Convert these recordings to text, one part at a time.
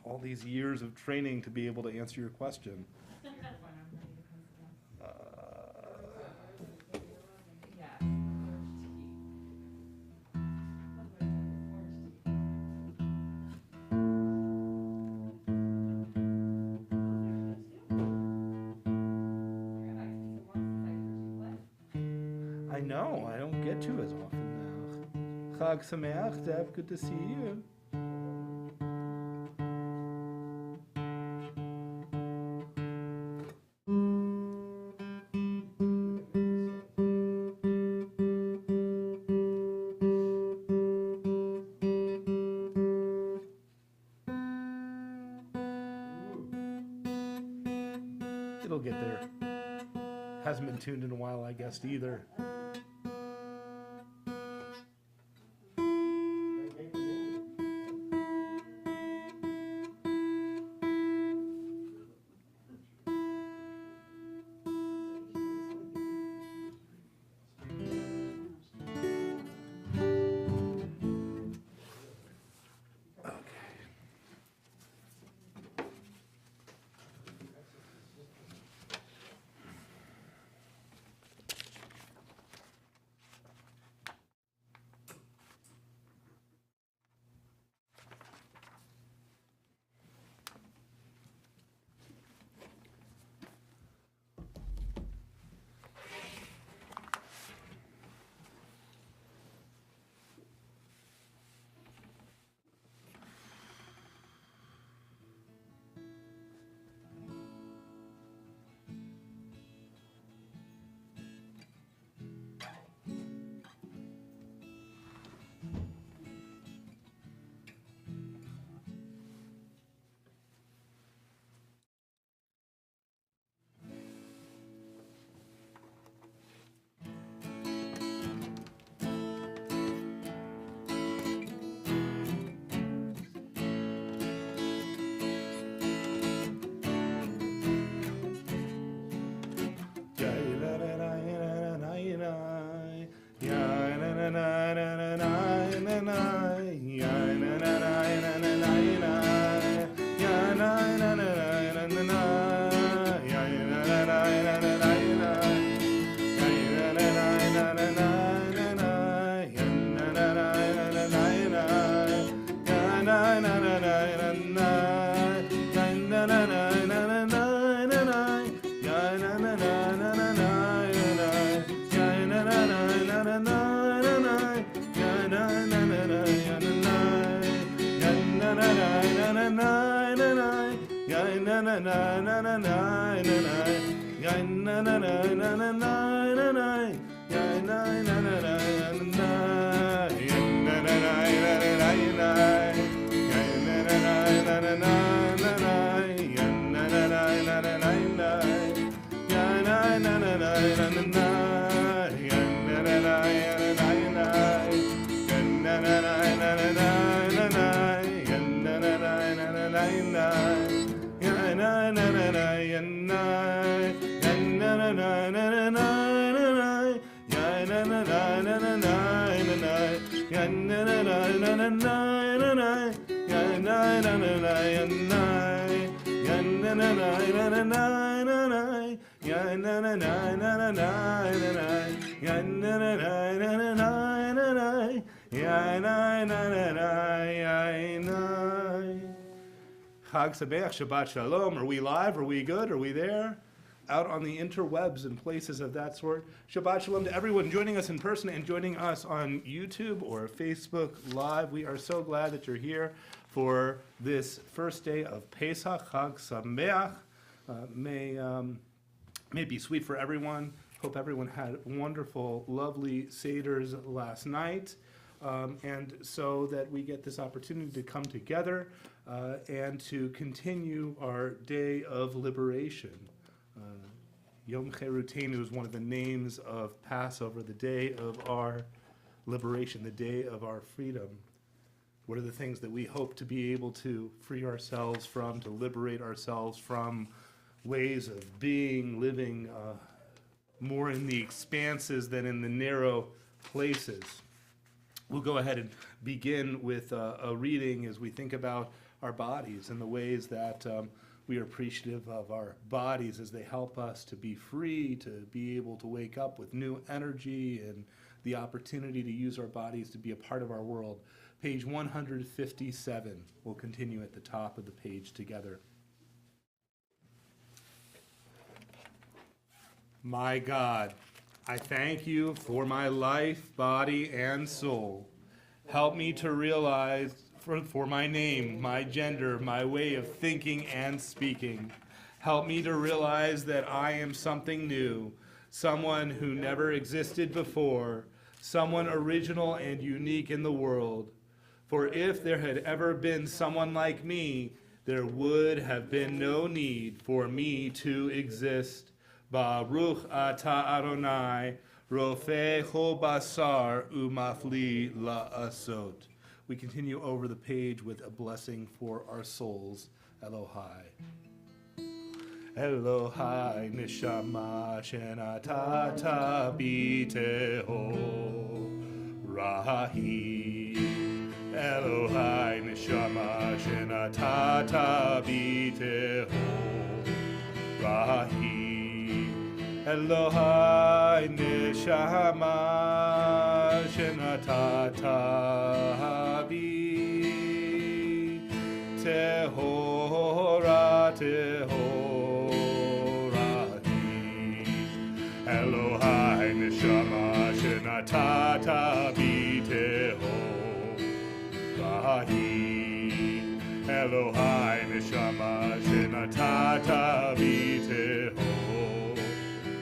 all these years of training to be able to answer your question. I know, I don't get to as often now. Chag Sameach, Deb, good to see you. It'll get there. Hasn't been tuned in a while, I guess, either. Chag Sameach, Shabbat Shalom. Are we live? Are we good? Are we there? Out on the interwebs and places of that sort. Shabbat Shalom to everyone joining us in person and joining us on YouTube or Facebook Live. We are so glad that you're here for this first day of Pesach, Chag Sameach. May it be sweet for everyone. Hope everyone had wonderful, lovely Seders last night. And so that we get this opportunity to come together and to continue our day of liberation. Yom Cherutenu is one of the names of Passover, the day of our liberation, the day of our freedom. What are the things that we hope to be able to free ourselves from, to liberate ourselves from ways of being, living more in the expanses than in the narrow places? We'll go ahead and begin with a reading as we think about our bodies and the ways that we are appreciative of our bodies as they help us to be free, to be able to wake up with new energy and the opportunity to use our bodies to be a part of our world. Page 157. We'll continue at the top of the page together. My God, I thank you for my life, body, and soul. Help me to realize for my name, my gender, my way of thinking and speaking. Help me to realize that I am something new, someone who never existed before, someone original and unique in the world. For if there had ever been someone like me, there would have been no need for me to exist. Baruch atah Adonai, rofei kol basar umafli la'asot. We continue over the page with a blessing for our souls. Elohai. Elohai neshama shenatata biteho rahi. Elohai neshama shenatata biteho rahi. Elohai neshama shenatata biteho rahi. Elohai neshama shenatata biteho rahi. Elohai neshama shenatata biteho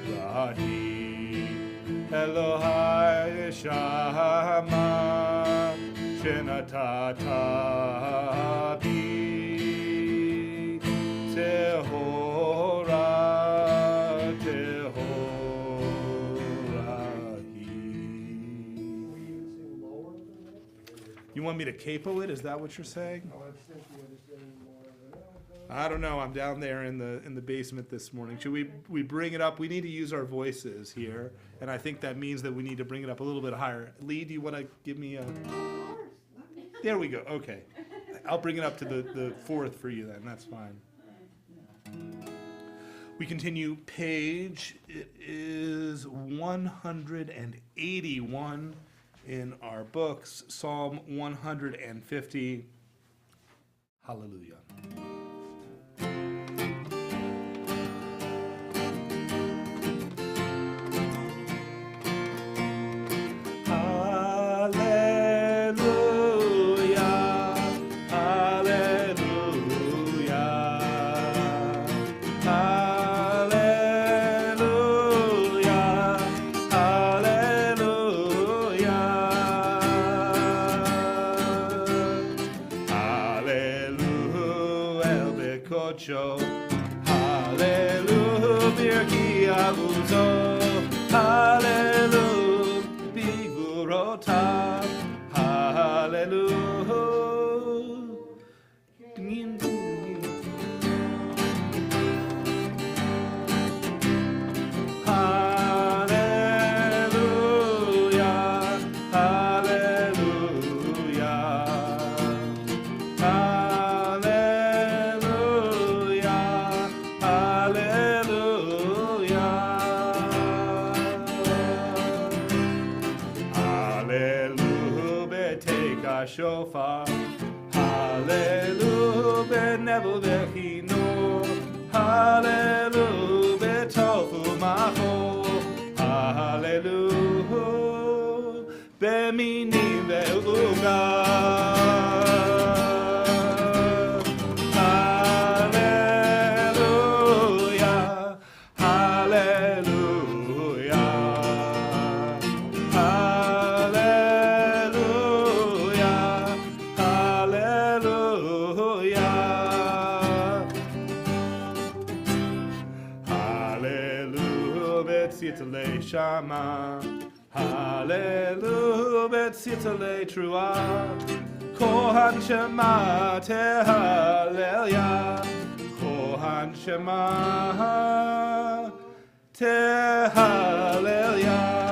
rahi. Elohai neshama shenatata biteho You want me to capo it? Is that what you're saying? I don't know. I'm down there in the basement this morning. Should we bring it up? We need to use our voices here, and I think that means that we need to bring it up a little bit higher. Lee, do you want to give me a? There we go. Okay, I'll bring it up to the fourth for you then. That's fine. We continue page. It is 181. In our books, Psalm 150. Hallelujah. Hallelujah, birki avuzo. Hallelujah, bigurota. Hallelujah. Shofar, hallelujah, benevel vechino, hallelujah, betofu macho, hallelujah, beminim ve'uga. Shama, hallelujah, betzitale trua, kohan shema te hallelujah, kohan shema te hallelujah.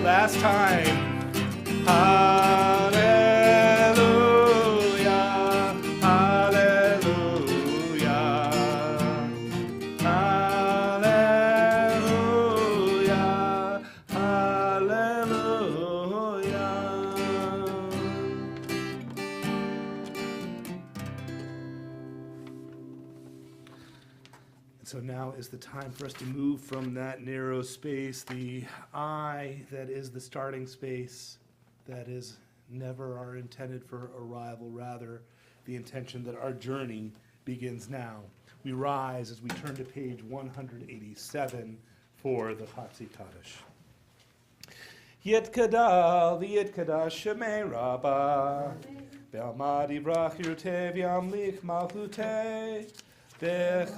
Last time, hallelujah, So now is the time for us to move from that narrow space, the I that is the starting space, that is never our intended for arrival, rather the intention that our journey begins now. We rise as we turn to page 187 for the Chatzi Kaddish. Yitkadal v'yitkadash shemei Rabbah Be'alma divrach yirteh v'yamlich malchuteh B'chayechon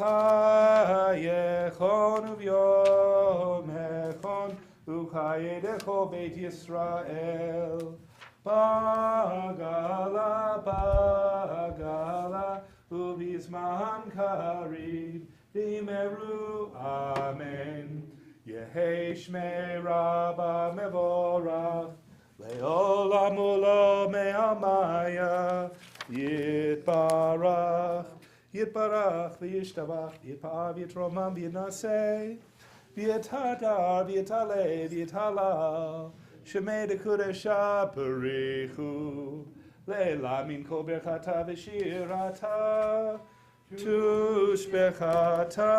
u'vyomechon u'chayedecho Beit Yisrael Bagala u'bizman karib v'meru amen Yehei shmei Rabbah mevorach le'olam u'lo me'amaya yitbarach v'yishtabach yitpa'av yitromam v'yinaseh v'yitadar v'yitaleh v'yitalal shemei dekudesha parichu le'la min kol berchata v'shirata tushbechata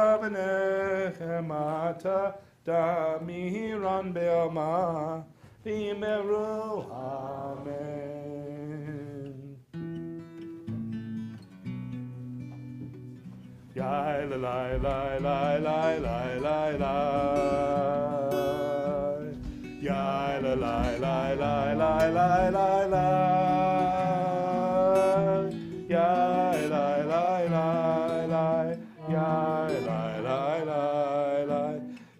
v'nechemata damiran be'alma v'yimeru amen. Yai la la la la la la la la Yai la la la la la la la la Yai la la la la Yai la la la la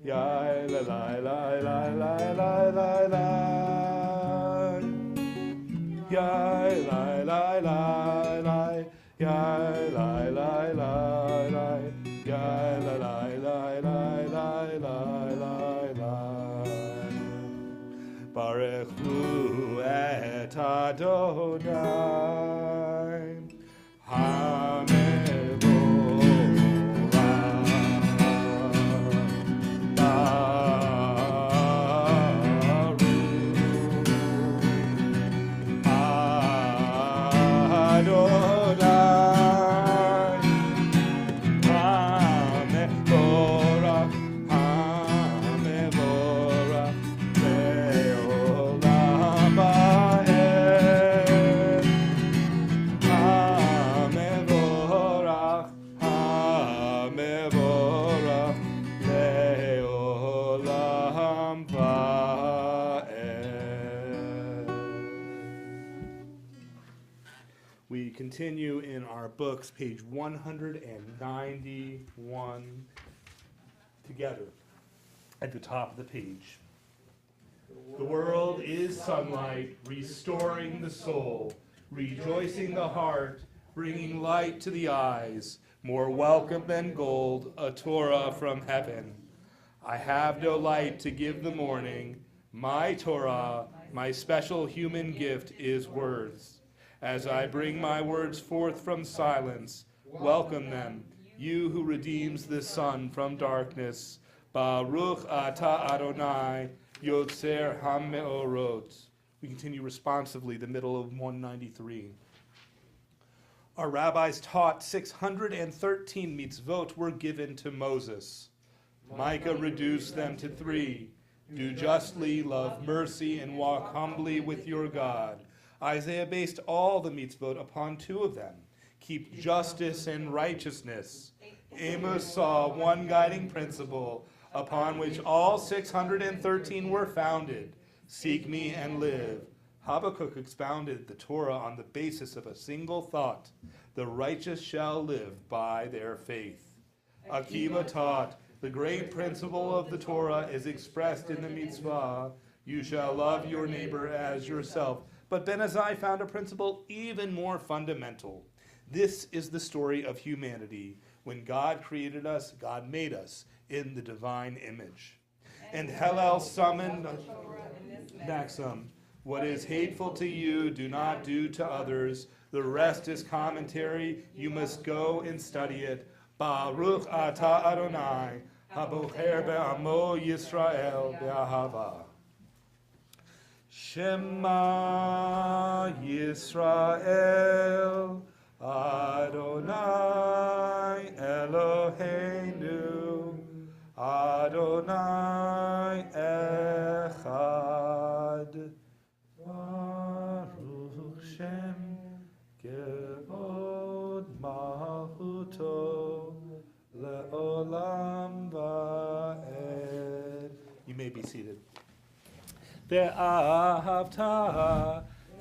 Yai la la la la la la la la Yai la la la la Yai la la la la Yai la la la la la la la Baruch Hu et Adonai We continue in our books, page 191, together at the top of the page. The world is sunlight, restoring the soul, rejoicing the heart, bringing light to the eyes, more welcome than gold, a Torah from heaven. I have no light to give the morning. My Torah, my special human gift, is words. As I bring my words forth from silence, welcome them, you who redeems the sun from darkness. Baruch atah Adonai, Yotzer HaMeorot. We continue responsively, the middle of 193. Our rabbis taught 613 mitzvot were given to Moses. Micah reduced them to 3. Do justly, love mercy, and walk humbly with your God. Isaiah based all the mitzvot upon 2 of them. Keep justice and righteousness. Amos saw one guiding principle upon which all 613 were founded. Seek me and live. Habakkuk expounded the Torah on the basis of a single thought. The righteous shall live by their faith. Akiva taught the great principle of the Torah is expressed in the mitzvah, you shall love your neighbor as yourself. But Ben Azai found a principle even more fundamental. This is the story of humanity. When God created us, God made us in the divine image. And Hillel summoned maxim, what is hateful to you, do not do to others. The rest is commentary. You must go and study it. Baruch atah Adonai, habocher be'amo Yisrael be'ahava. Shema Yisrael, Adonai Eloheinu, ve'ahavta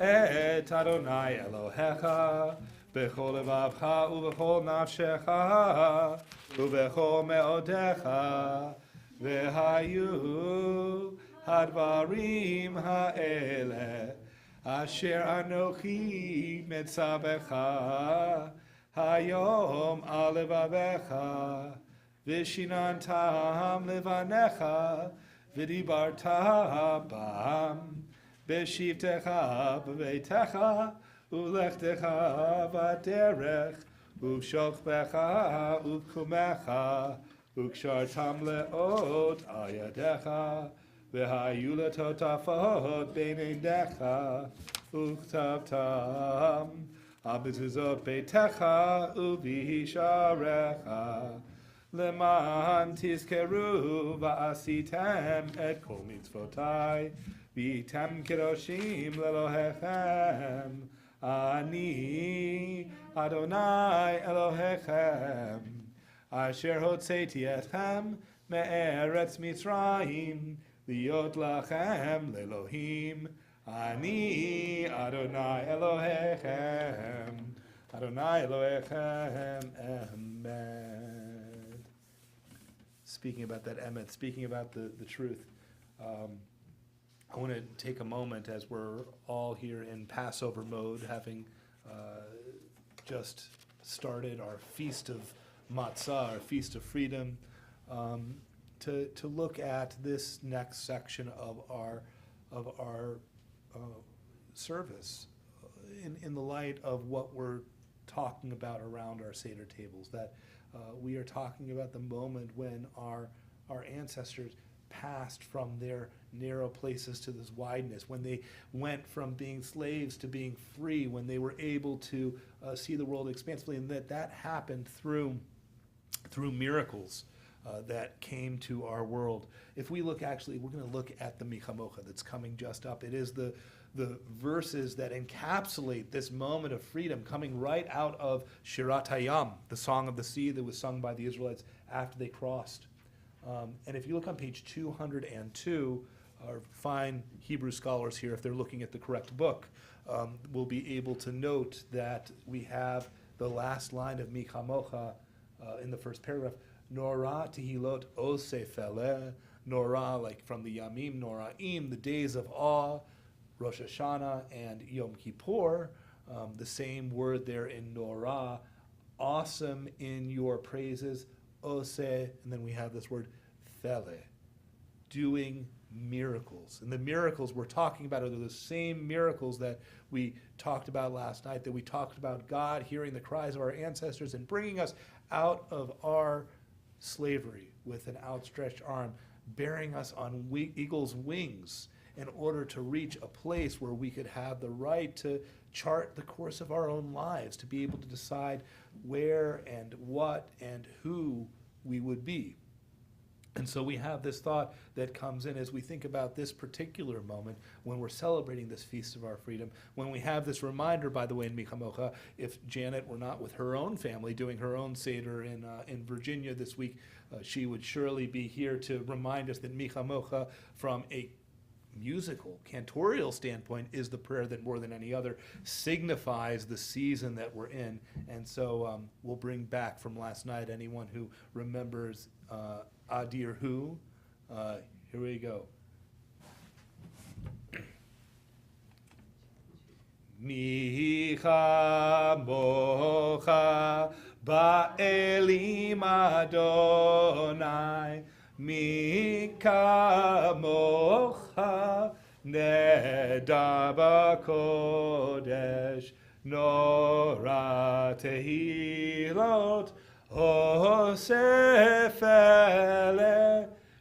et Adonai Elohecha b'chol levavcha u'b'chol nafshecha u'b'chol me'odecha ve'hayu hadvarim ha'eleh asher anochi metzabecha hayom al levavecha v'shinantam levanecha v'dibarta bam b'shivtecha b'veitecha u'lechtecha v'derech u'shokbecha u'kumecha u'kshartam le'ot ayadecha v'hayu letotafot b'neinecha u'chtavtam Abizuzot beitecha u'visharecha leman tizkeru va'asitem et kol mitzvotai v'item kedoshim lelohechem ani Adonai Elohechem asher hotzeti etchem me'eretz Mitzrayim liot lachem lelohim Ani Adonai Elohechem, Adonai Elohechem, Emet. Speaking about that Emet, speaking about the truth, I want to take a moment as we're all here in Passover mode, having just started our Feast of Matzah, our Feast of Freedom, to look at this next section of our service in the light of what we're talking about around our Seder tables, that we are talking about the moment when our ancestors passed from their narrow places to this wideness, when they went from being slaves to being free, when they were able to see the world expansively, and that happened through miracles that came to our world. If we look, actually, we're going to look at the Michamocha that's coming just up. It is the verses that encapsulate this moment of freedom coming right out of Shirat Hayam, the Song of the Sea that was sung by the Israelites after they crossed. And if you look on page 202, our fine Hebrew scholars here, if they're looking at the correct book, will be able to note that we have the last line of Michamocha in the first paragraph, Nora tehilot osefele, Nora, like from the Yamim, Noraim, the days of awe, Rosh Hashanah and Yom Kippur, the same word there in Nora, awesome in your praises, ose, and then we have this word fele, doing miracles. And the miracles we're talking about are the same miracles that we talked about last night, that we talked about God hearing the cries of our ancestors and bringing us out of our slavery with an outstretched arm, bearing us on eagle's wings in order to reach a place where we could have the right to chart the course of our own lives, to be able to decide where and what and who we would be. And so we have this thought that comes in as we think about this particular moment when we're celebrating this Feast of our Freedom, when we have this reminder, by the way, in Michamocha, if Janet were not with her own family doing her own Seder in Virginia this week, she would surely be here to remind us that Michamocha, from a musical, cantorial standpoint, is the prayer that more than any other signifies the season that we're in. And so we'll bring back from last night anyone who remembers Adir Hu. Here we go. Micha mocha ba'elim Adonai Mika mocha nedar b'kodesh nora tehilot osefele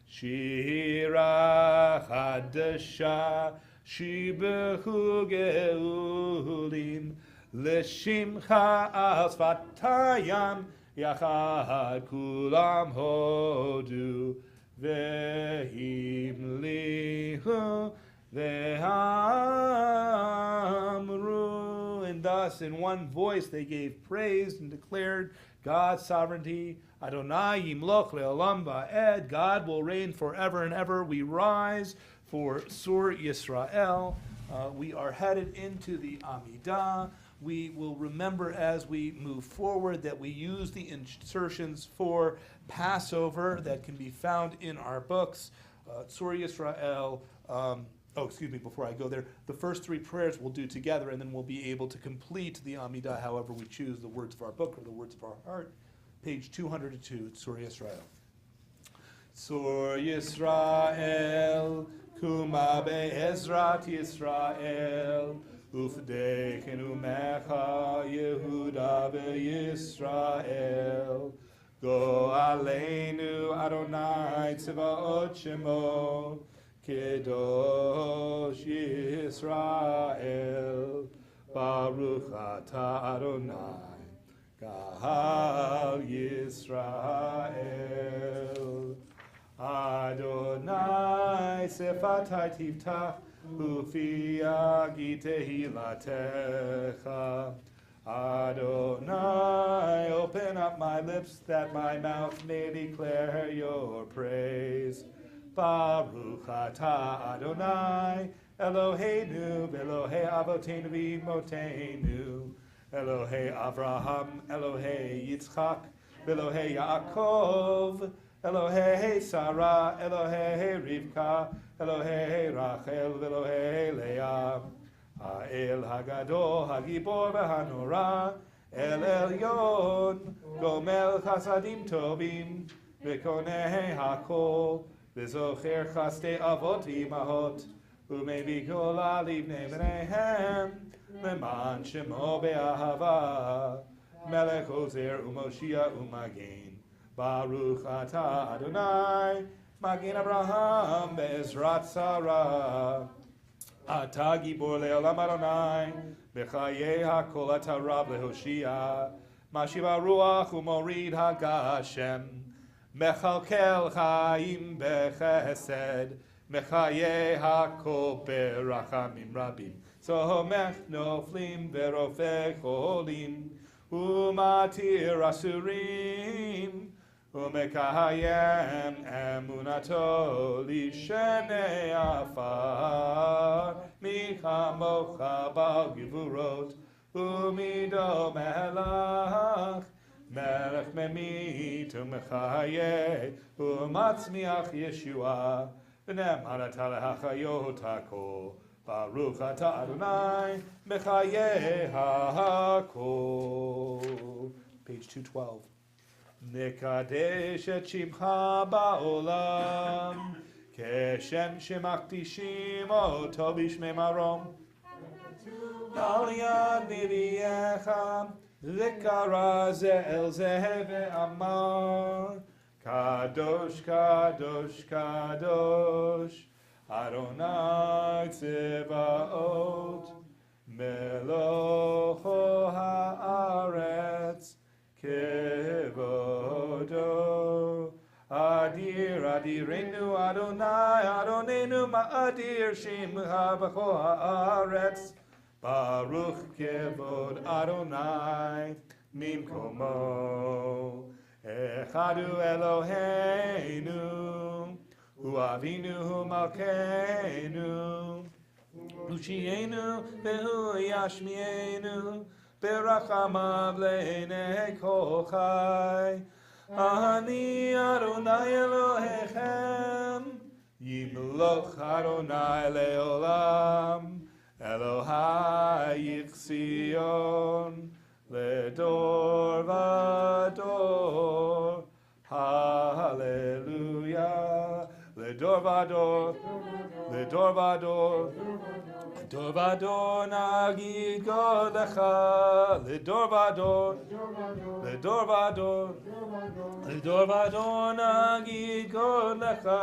shira chadasha shibechu geulim l'shimcha al sfatayam yachad kulam hodu vehim lihu vehamru. And thus in one voice they gave praise and declared God's sovereignty. Adonai yimloch le'olam va'ed, God will reign forever and ever. We rise for Sur Yisrael. We are headed into the Amidah. We will remember as we move forward that we use the insertions for Passover that can be found in our books. Sur Yisrael, before I go there, the first three prayers we'll do together, and then we'll be able to complete the Amidah however we choose, the words of our book or the words of our heart. Page 202, Sur Yisrael. Sur Yisrael, Kuma be'ezrat Yisrael, Ufdechenu mecha Yehuda be'Yisrael. Go aleinu Adonai tzvaot shemo, Kedosh Yisrael. Baruch atah Adonai, Kahal Yisrael. Adonai sefatai tiftach, ufi yagi tehilatecha. Adonai, open up my lips that my mouth may declare your praise. Baruch atah Adonai, Eloheinu, Elohei Avotenu v'Imotenu, Elohei Avraham, Elohei Yitzchak, Elohei Yaakov, Elohei Sarah, Elohei Rivka, Elohei Rachel, Elohei Leah. Ha'el Hagadol, Hagibor v'Hanora, El Elyon, Gomel Chasadim Tovim, V'konei Hakol, V'zocher Chaste Avot Imahot, U'mevi Kol Alivnei B'neihem, Leman Shemo Be'ahava, Melech Ozer U'Moshia U'Magen, Baruch Atah Adonai, Magen Abraham Be'ezrat Sarah. Ata gibor le'olam Adonai, b'chayei hakol ata rab lehoshia, mashiva ruach u'morid hagashem, mechalkel chaim b'chesed, mechayei hakol berachamim rabim, somech noflim v'rofeh cholim, u'matir asurim, Umekayem emunato lishenei afar michamocha bal givurot umido melach melech memit umechayeh umatzmiach Yeshua v'nem anata lehachayot hakol Baruch atah Adonai mechayeh hakol. Page 212. Nekadesh et shimcha ba'olam, keshem shemakdishim oto b'shmei marom. Al yad niviecha, zikara ze'el zeh ve'amar, kadosh, kadosh, kadosh, Adonai tzevaot, melocho ha'aretz, Kevodo Adir Adirenu Adonai Adonenu Ma'adir Shimcha B'chol ha'aretz Baruch Kevod Adonai Mimkomo Echadu Eloheinu Hu Avinu Hu Malkeinu Ushienu Vehu Yashmienu Berachamav le'enei kol chai, Ani Adonai Elohechem, Yimloch Adonai le'olam, Elohai Yichzion, Ledor vador, Hallelujah, Ledor vador, Ledor vador, Ledor vador nagid godecha, Ledor vador, Ledor vador, Ledor vador nagid godecha,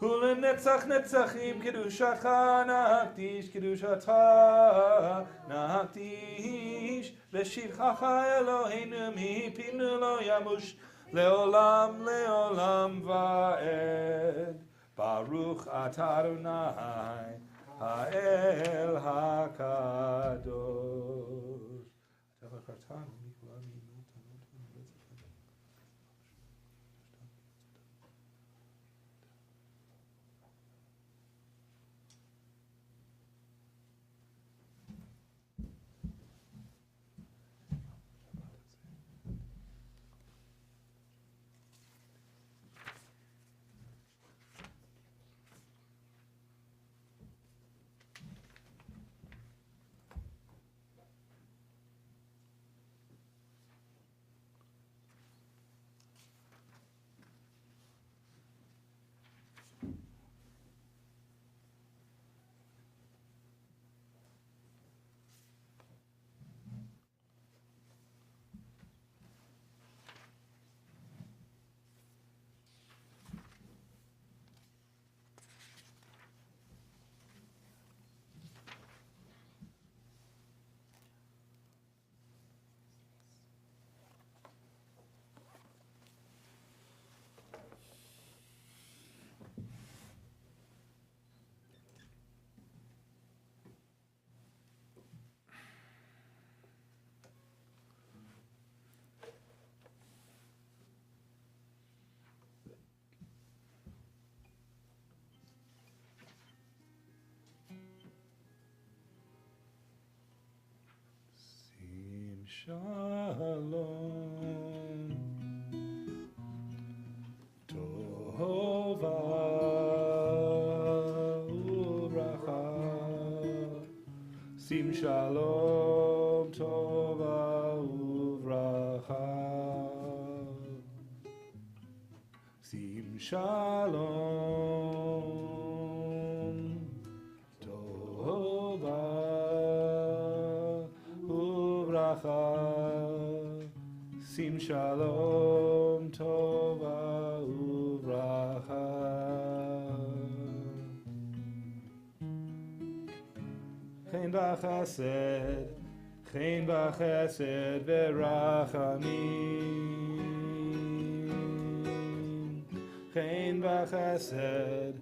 Ulenetzach netzachim kedushacha nahaktish kedushata nahaktish v'shivchacha Eloheinu mipinu lo yamush leolam leolam va'ed. Baruch atah Adonai ha'el hakadosh. Shalom Tova Uvracha Sim Shalom Tova Uvracha Sim Shalom Tova Uvracha Sim Shalom Tova Uvracha Chen b'chesed Chen b'chesed v'rachamim Chen b'chesed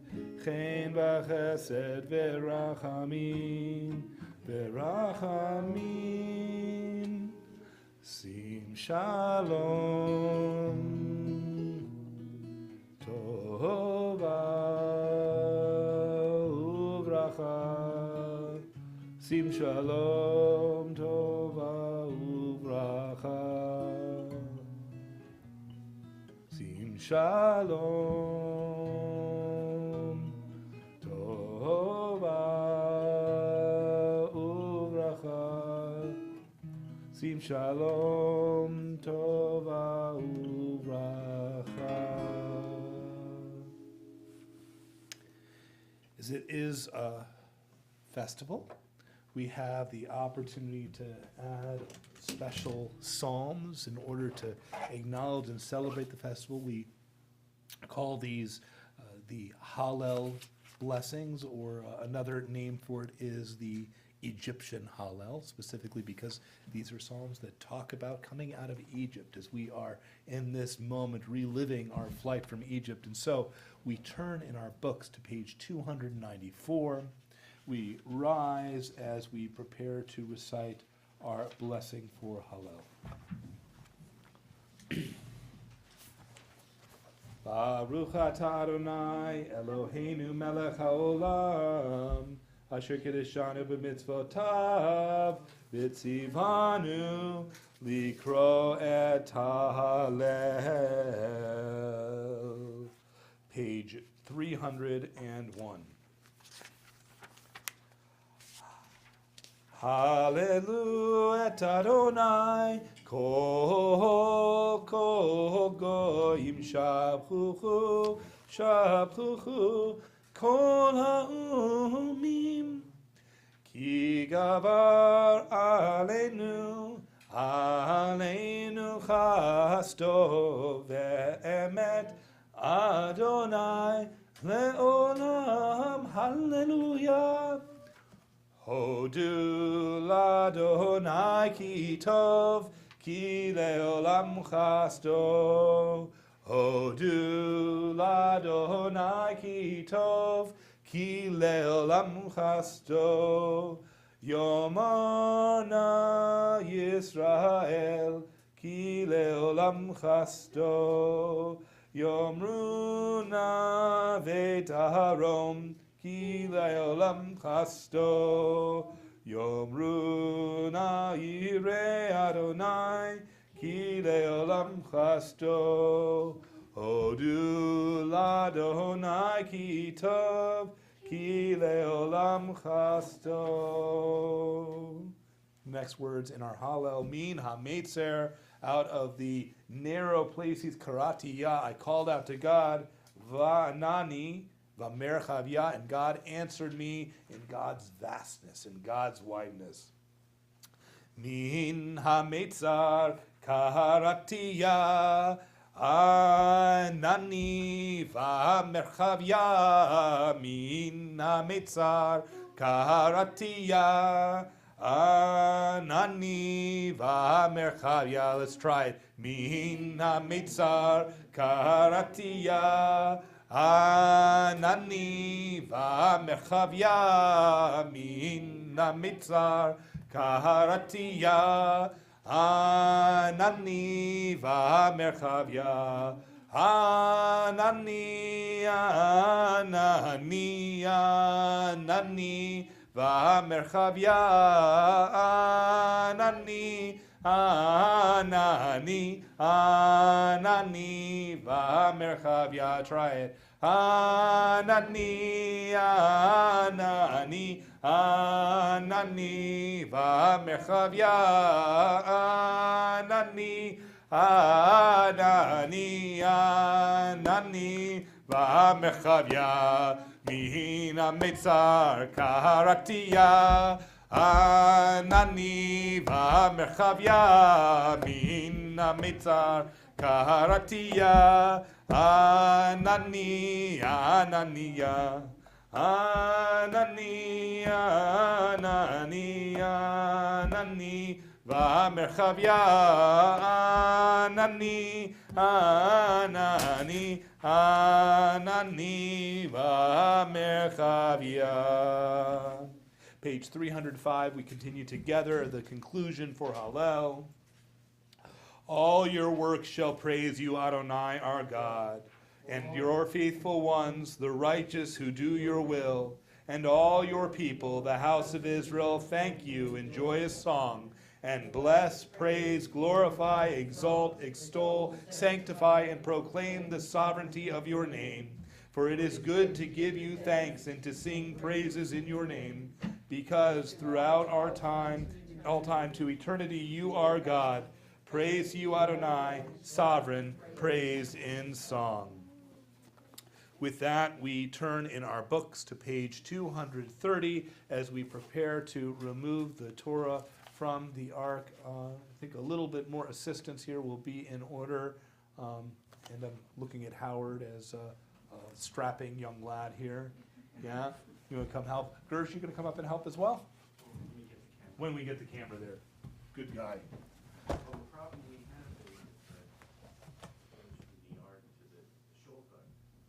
v'rachamim v'rachamim Sim Shalom Tova Uvracha Sim Shalom Tova Uvracha Sim Shalom Tova Uvracha Sim Shalom Tova Uvracha. As it is a festival, we have the opportunity to add special psalms in order to acknowledge and celebrate the festival. We call these the Hallel blessings, or another name for it is the Egyptian Hallel, specifically because these are psalms that talk about coming out of Egypt as we are in this moment reliving our flight from Egypt. And so we turn in our books to page 294. We rise as we prepare to recite our blessing for Hallel. Baruch atah Adonai Eloheinu melech haolam asher kiddushanu b'mitzvotav v'tzivanu likro et Hallel. Page 301. Hallelu et Adonai kol goyim shabchuchu kol ha'umim ki gavar aleinu chasto ve'emet Adonai le'olam hallelujah. Hodu l'Adonai ki tov, ki le'olam chasto. Hodu l'Adonai ki tov, ki le'olam chasto. Yomana Yisrael, ki le'olam chasto. Yomruna v'taharom, ki le'olam chasto. Yomruna yirei Adonai, ki le'olam chasto. Hodu l'Adonai ki tov, ki le'olam chasto. Next words in our Hallel mean hametzer, out of the narrow places, karati ya, I called out to God, va'anani, va'merchavya, and God answered me in God's vastness, in God's wideness. Min hametzar karati ya, anani va'merchavya, min hametzar karati ya, anani va'merchavya. Let's try it. Min hametzar karati ya, anani va'merchavya, min hametzar karati ya, anani va'merchavya, anani va'merchavya, anani Anani, Anani, Vamerchavia. Try it. Anani, Anani, Anani, Vamerchavia. Anani, Anani, Anani, Vamerchavia. Mihina Metzar Karatia. Anani Vamerchavia. Mihina Metzar Karatia. Anani, Anania. Anani, Anani, Anani. Vamerchavia. Anani, Anani, Anani, Vamerchavia. Page 305, we continue together the conclusion for Hallel. All your works shall praise you, Adonai, our God, and your faithful ones, the righteous who do your will, and all your people, the house of Israel, thank you in joyous song, and bless, praise, glorify, exalt, extol, sanctify, and proclaim the sovereignty of your name. For it is good to give you thanks and to sing praises in your name, because throughout all time to eternity you are God. Praise you, Adonai, sovereign, praise in song. With that, we turn in our books to page 230 as we prepare to remove the Torah from the ark. I think a little bit more assistance here will be in order. And I'm looking at Howard as a strapping young lad here. Yeah? You want to come help? Gersh, you going to come up and help as well? When we get the camera there. Good guy. Well, the problem we have is that goes from the ark to the shulchan.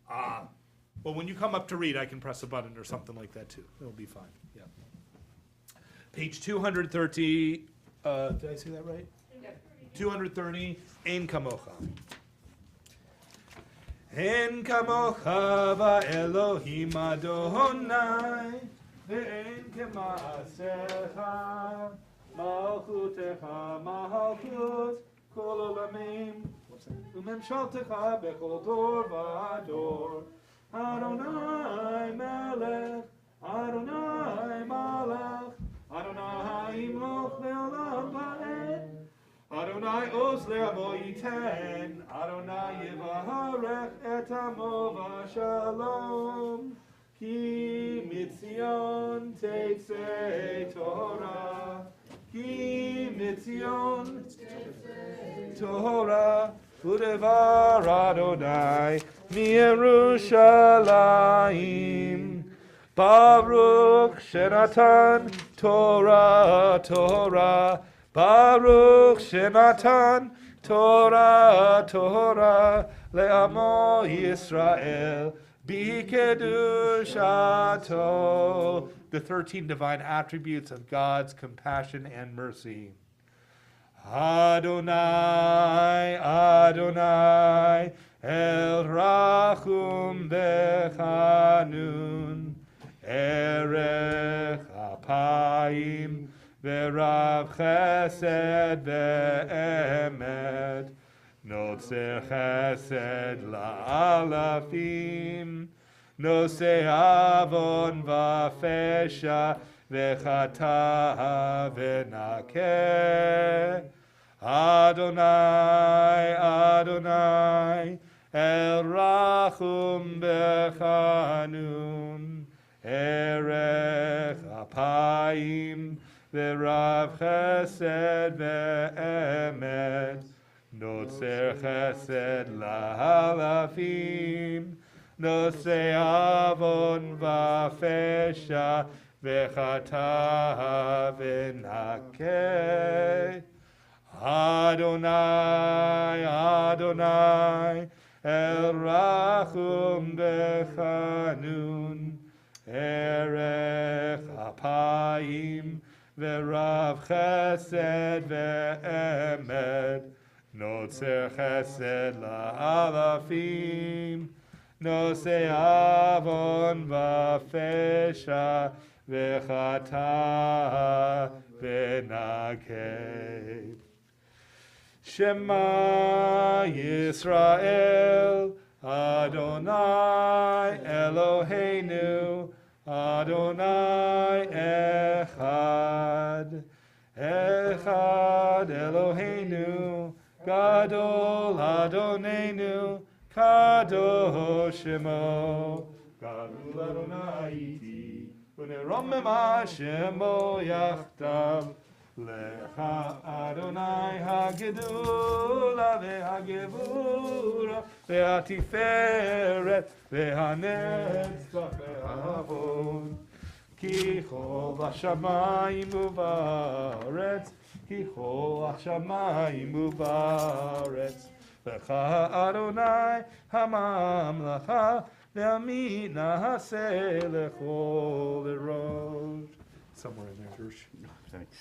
Ah. Well, when you come up to read, I can press a button or something like that too. It'll be fine. Yeah. Page 230. Did I say that right? 230. Ein kamocha. Ein kamocha va'Elohim Adonai, ve'ein kema'asecha, malchutecha malchut kol olamim, u'memshaltecha bechol dor v'ador. Adonai melech, Adonai malach, Adonai imloch le'olam va'ed. Adonai oz le'amo yiten, Adonai yivaharech et amo v'shalom. Ki mitzion teitzei Torah, ki mitzion Torah, u'devar Adonai mi'Yerushalayim. Baruch shenatan Torah, Torah, Baruch shenatan Torah, Torah, le'amo Yisrael, bikedushato. The 13 divine attributes of God's compassion and mercy. Adonai, Adonai, El Rachum Bechanun, Erech Apayim, Verav Chesed Ve'emet, Notzer Chesed La'alafim, Nosei Avon Va'fesha Ve'chata Ve'nakeh. Adonai, Adonai, El Rachum Bechanun, Erech Apayim, Verav Chesed Ve'emet, Notzer Chesed La'alafim, Nosei Avon Va'fesha Ve'chata Ve'nakeh. Adonai, Adonai, El Rachum Bechanun, Erech Apayim, Verav Chesed Ve'emet, Notzer Chesed La'alafim, Nosei Avon Va'fesha Ve'chata Ve'nakeh. Shema Yisrael, Adonai Eloheinu, Adonai Echad. Echad Eloheinu, Gadol Adonenu, Kadosh Shemo. Gadol Adonai iti, v'neromem Shemo yachtav. Lecha Adonai hagedula ve'hagevura ve'atiferet ve'hanetzach ve'havod. Ki chol hashamayim u'va'aretz, ki chol hashamayim u'va'aretz. Lecha Adonai hamamlacha ve'amid na'aseh lechol erosh. Somewhere in there, Gersh. Thanks.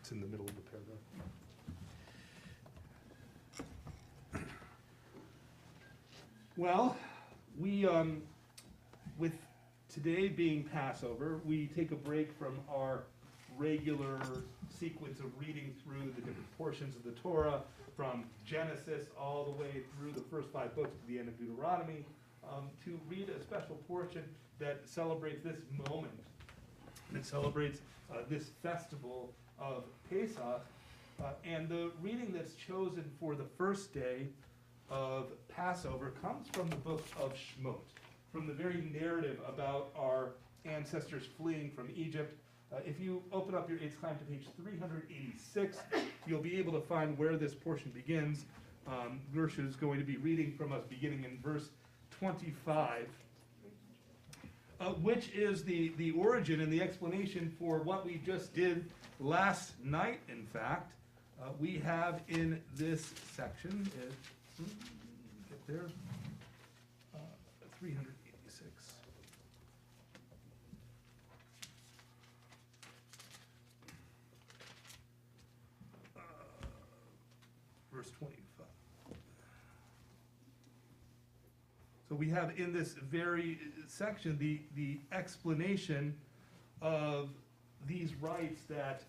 It's in the middle of the paragraph. Well, we, with today being Passover, we take a break from our regular sequence of reading through the different portions of the Torah, from Genesis all the way through the first 5 books to the end of Deuteronomy, to read a special portion that celebrates this moment. It celebrates this festival of Pesach, and the reading that's chosen for the first day of Passover comes from the book of Shemot, from the very narrative about our ancestors fleeing from Egypt. If you open up your Eitz Chaim to page 386, you'll be able to find where this portion begins. Gersh is going to be reading from us beginning in verse 25. Which is the origin and the explanation for what we just did last night, in fact. We have in this section, get there, 386. Verse 25. So we have in this very section the explanation of these rites, that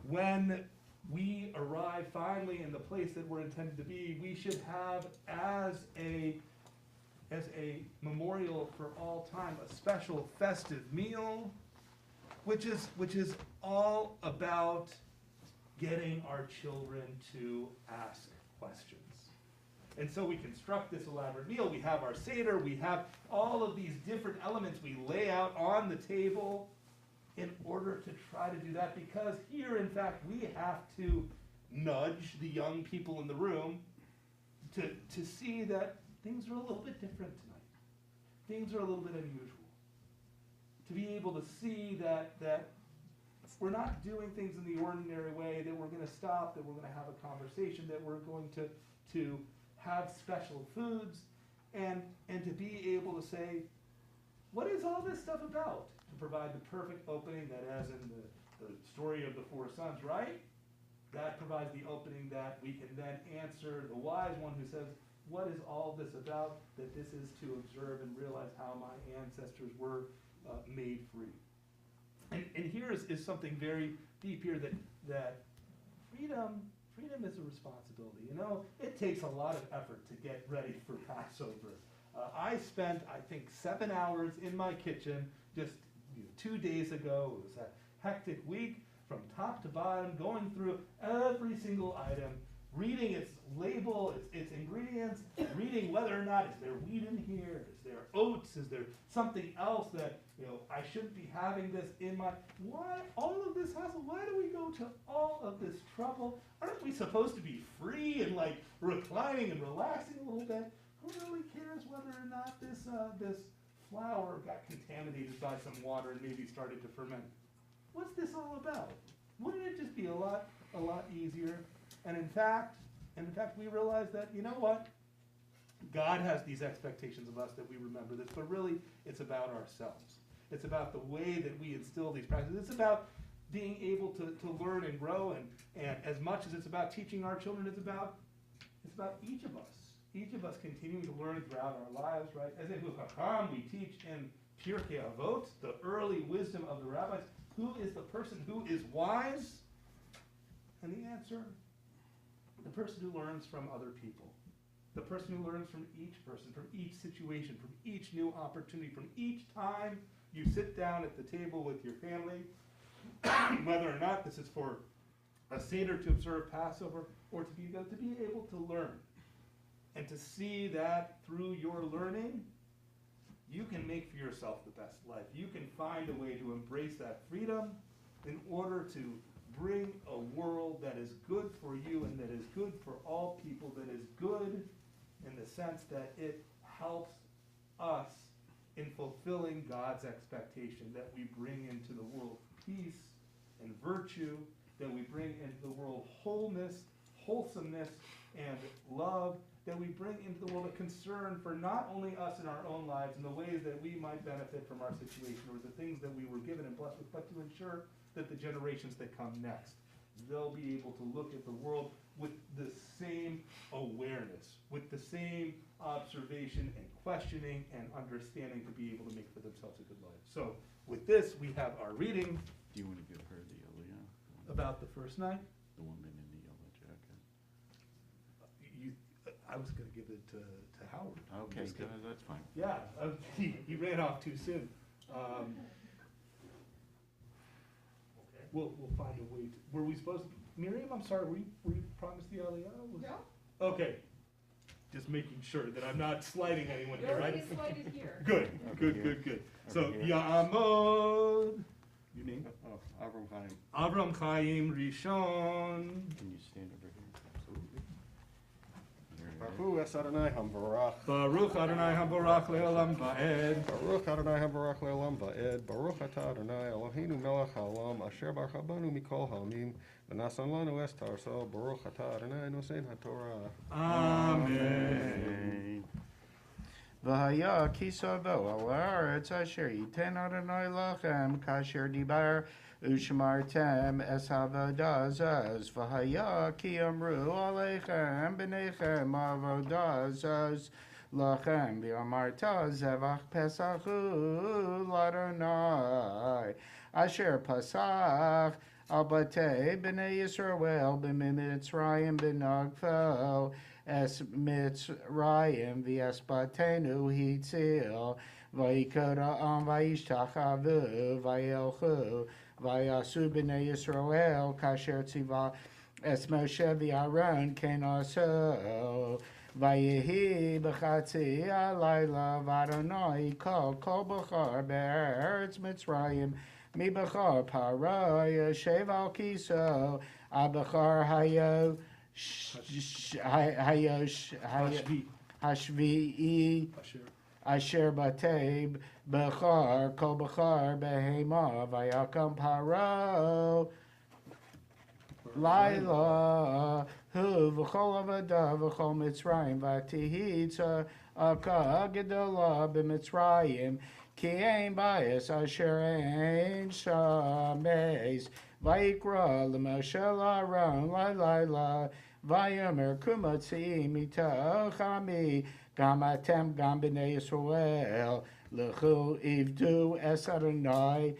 when we arrive finally in the place that we're intended to be, we should have as a memorial for all time a special festive meal, which is all about getting our children to ask questions. And so we construct this elaborate meal. We have our Seder. We have all of these different elements we lay out on the table in order to try to do that, because here, in fact, we have to nudge the young people in the room to see that things are a little bit different tonight. Things are a little bit unusual. To be able to see that we're not doing things in the ordinary way, that we're going to stop, that we're going to have a conversation, that we're going to have special foods, and to be able to say, what is all this stuff about? To provide the perfect opening that, as in the story of the 4 sons, right? That provides the opening that we can then answer the wise one who says, what is all this about? That this is to observe and realize how my ancestors were made free. And here is something very deep here, that freedom is a responsibility. You know, it takes a lot of effort to get ready for Passover. I spent, I think, 7 hours in my kitchen just 2 days ago. It was a hectic week from top to bottom, going through every single item, reading its label, its ingredients, reading whether or not, is there wheat in here? Is there oats? Is there something else that, I shouldn't be having this in my... Why all of this hassle? Why do we go to all of this trouble? Aren't we supposed to be free and like reclining and relaxing a little bit? Who really cares whether or not this flour got contaminated by some water and maybe started to ferment? What's this all about? Wouldn't it just be a lot easier? And in fact, we realize that, you know what? God has these expectations of us that we remember this, but really it's about ourselves. It's about the way that we instill these practices. It's about being able to learn and grow, and as much as it's about teaching our children, it's about each of us. Each of us continuing to learn throughout our lives, right? As in Chacham, we teach in Pirkei Avot, the early wisdom of the rabbis. Who is the person who is wise? And the answer, the person who learns from other people. The person who learns from each person, from each situation, from each new opportunity, from each time you sit down at the table with your family, whether or not this is for a Seder to observe Passover, or to be able to learn. And to see that through your learning, you can make for yourself the best life. You can find a way to embrace that freedom in order to bring a world that is good for you and that is good for all people, that is good in the sense that it helps us in fulfilling God's expectation, that we bring into the world peace and virtue, that we bring into the world wholeness, wholesomeness, and love, that we bring into the world a concern for not only us in our own lives and the ways that we might benefit from our situation or the things that we were given and blessed with, but to ensure that the generations that come next, they'll be able to look at the world with the same awareness, with the same observation and questioning and understanding to be able to make for themselves a good life. So with this, we have our reading Do you want to give her the Aliyah? about the first night. The woman in the yellow jacket. I was going to give it to Howard. Okay, Just kidding. that's fine. Yeah, he ran off too soon. We'll find a way to, were we supposed to, Miriam, I'm sorry, were you promised the Aliyah? No, Okay, just making sure that I'm not slighting anyone you're here, already right? slided here. Good, good, here. good, good. So, Over here. Ya'amod, your name? Oh, Avram Chaim. Avram Chaim Rishon. Can you stand over here? Absolutely. There it is. Baruch es Adonai Hamvarach. Baruch Adonai HaBarach Le'olam Va'ed. Baruch Adonai Hamvarach Le'olam Va'ed. Baruch Atah Adonai Eloheinu melech haolam asher baruch banu mikol ha'amim v'nasan lanu es tarso. Baruch Atah Adonai nosein haTorah. Amen. V'haya ki savo al haaretz asher yiten Adonai lachem kasher dibar u'shmartem es havodah zos. V'haya ki amru aleichem b'neichem avodah zos lachem v'amarta zevach pesachu l'Adonai asher pasach al batei b'nei Yisrael b'mitzrayim b'nagfo es Mitzrayim v'es batenu hitzil v'yikoda am v'yishtachavu v'yelchu v'yasu b'nei Yisrael kasher tziva es Moshe v'Aaron ken aso v'yehi b'chatzi alayla v'Adonai kol b'char be'eretz Mitzrayim mi b'char paro yoshev al kiso ab'char hayo Hashvi'i Asher Batei Bechar Kol Bechar Behema Vayakam Paro Laila Hu V'chol Avada V'chol Mitzrayim Vatihitza Aka Gedola B'Mitzrayim Ki Ein Bayis Asher Ein Shameis Vayikra L'Moshe L'Aaron Laila Vayomer kumatzi mitoch ami gam atem gam b'nei Yisrael lechu ivdu es Adonai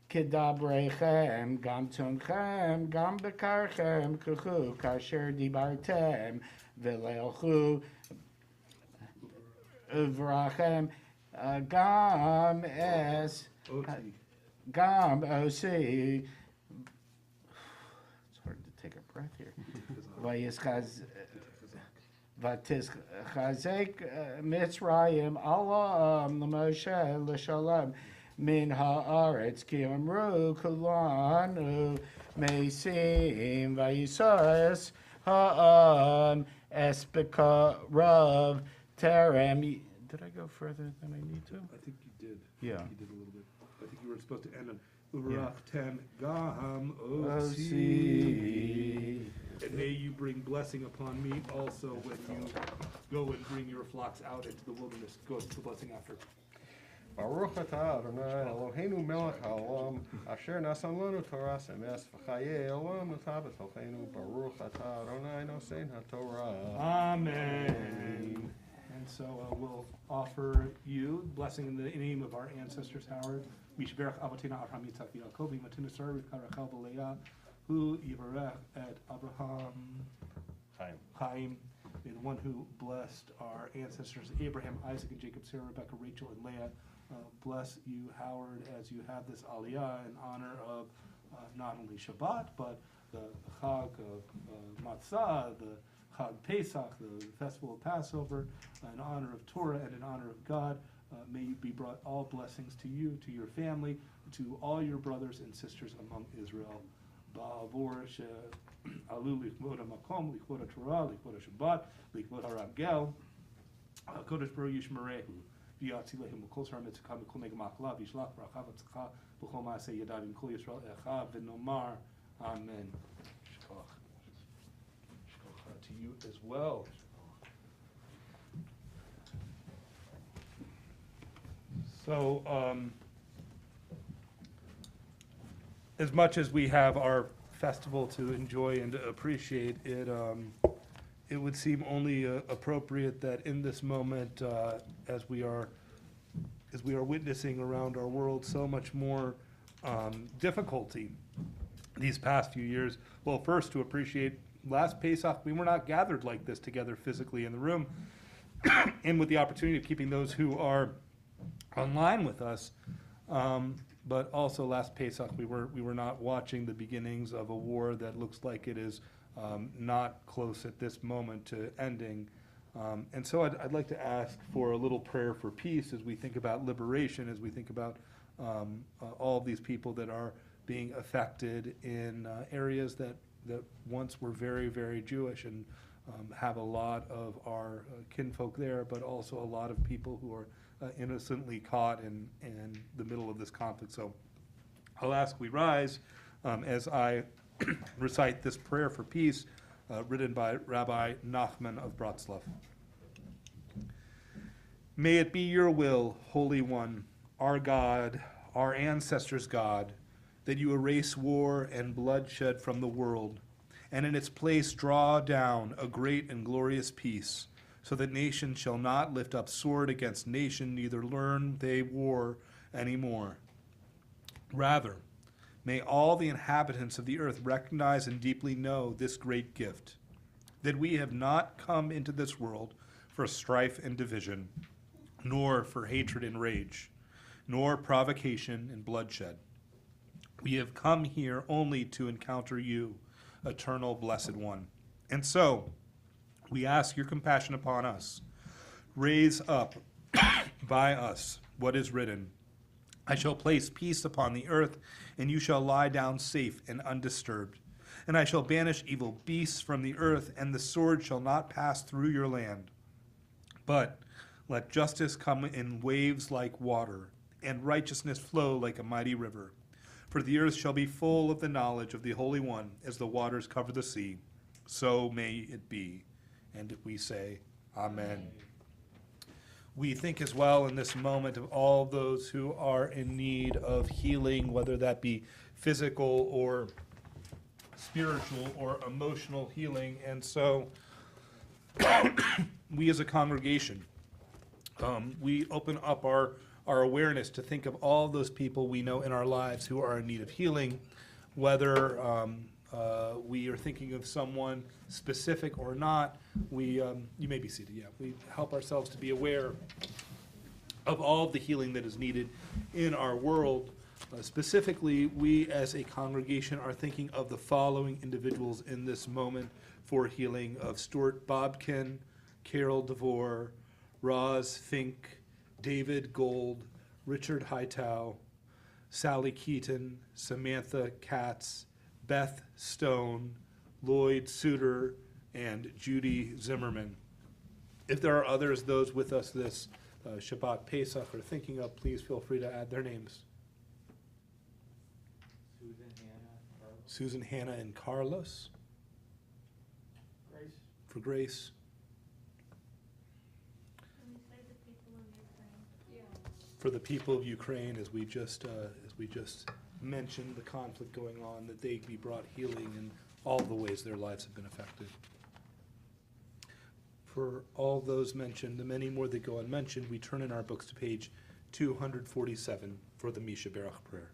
kedabrechem gam tumchem gam bekarchem kuchu kasher dibartem v'leilchu uvrachem gam es Oti. gam osi. It's hard to take a breath here. Vatischazek Mitzrayim Allaham L'Moshe L'Shalom Min Haaretz Ki Amru Kulanu Mesim Vayisas Ha'am Espekarav Terem. Did I go further than I need to? I think you did. Yeah. You did a little bit. I think you were supposed to end on Uvarachtem Gaham Osi. Osi. And may you bring blessing upon me also when you go and bring your flocks out into the wilderness. Go to the blessing after. Baruch Atah Adonai Eloheinu melech haolam asher nasan lanu Torah emes v'chayei olam l'tah b'tocheinu. Baruch Atah Adonai nosein haTorah. Amen. And so we'll offer you blessing in the name of our ancestors, Howard. Mishberach Avotena Avraham Yitzchak Yaakov Matinu Sarah Rivka Rachel V'Leah Hu Yivarech et Abraham Chaim. Chaim. May the one who blessed our ancestors Abraham, Isaac, and Jacob, Sarah, Rebecca, Rachel, and Leah, bless you, Howard, as you have this aliyah in honor of not only Shabbat, but the Chag of Matzah, the Chag Pesach, the festival of Passover, in honor of Torah and in honor of God. May you be brought all blessings to you, to your family, to all your brothers and sisters among Israel. Ba'avor she'alu lichvod ha'makom, lichvod ha'torah, lichvod ha'shabbat, lichvod ha'ragel, HaKadosh Baruch Yishmerehu, v'yatzilehim v'kol sar mitzvah v'kol nega machla, v'yishlach b'rachav v'tzcha, v'kol ma'aseh yadav v'kol Yisrael echav, v'nomar, amen. Shkoch. Shkoch to you as well. So, as much as we have our festival to enjoy and to appreciate, it would seem only appropriate that in this moment, as we are witnessing around our world so much more difficulty these past few years, well, first to appreciate last Pesach, we were not gathered like this together physically in the room, and with the opportunity of keeping those who are online with us, but also last Pesach we were not watching the beginnings of a war that looks like it is not close at this moment to ending. And so I'd like to ask for a little prayer for peace as we think about liberation, as we think about all of these people that are being affected in areas that once were very, very Jewish and have a lot of our kinfolk there, but also a lot of people who are innocently caught in the middle of this conflict. So I'll ask we rise as I recite this prayer for peace written by Rabbi Nachman of Bratslav. May it be your will, Holy One, our God, our ancestors' God, that you erase war and bloodshed from the world, and in its place draw down a great and glorious peace, so that nation shall not lift up sword against nation, neither learn they war any more. Rather, may all the inhabitants of the earth recognize and deeply know this great gift, that we have not come into this world for strife and division, nor for hatred and rage, nor provocation and bloodshed. We have come here only to encounter you, eternal blessed one. And so, we ask your compassion upon us. Raise up by us what is written. I shall place peace upon the earth, and you shall lie down safe and undisturbed. And I shall banish evil beasts from the earth, and the sword shall not pass through your land. But let justice come in waves like water, and righteousness flow like a mighty river. For the earth shall be full of the knowledge of the Holy One, as the waters cover the sea. So may it be. And we say, Amen. We think as well in this moment of all those who are in need of healing, whether that be physical or spiritual or emotional healing. And so we as a congregation, we open up our awareness to think of all those people we know in our lives who are in need of healing, whether we are thinking of someone specific or not. You may be seated, yeah. We help ourselves to be aware of all of the healing that is needed in our world. Specifically, we as a congregation are thinking of the following individuals in this moment for healing: of Stuart Bobkin, Carol DeVore, Roz Fink, David Gold, Richard Hightow, Sally Keaton, Samantha Katz, Beth Stone, Lloyd Suter, and Judy Zimmerman. If there are others, those with us this Shabbat Pesach are thinking of, please feel free to add their names. Susan, Hannah, and Carlos. Grace. For Grace. For the people of Ukraine, as we just mentioned, the conflict going on, that they be brought healing in all the ways their lives have been affected. For all those mentioned, the many more that go unmentioned, we turn in our books to page 247 for the Misha Berach prayer.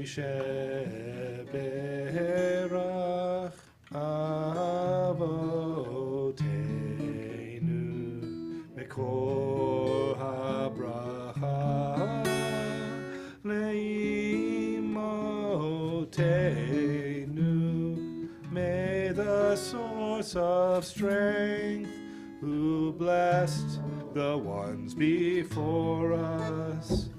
sheberach avoteinu mikol habracha leimotenu. May the source of strength, who blessed the ones before us,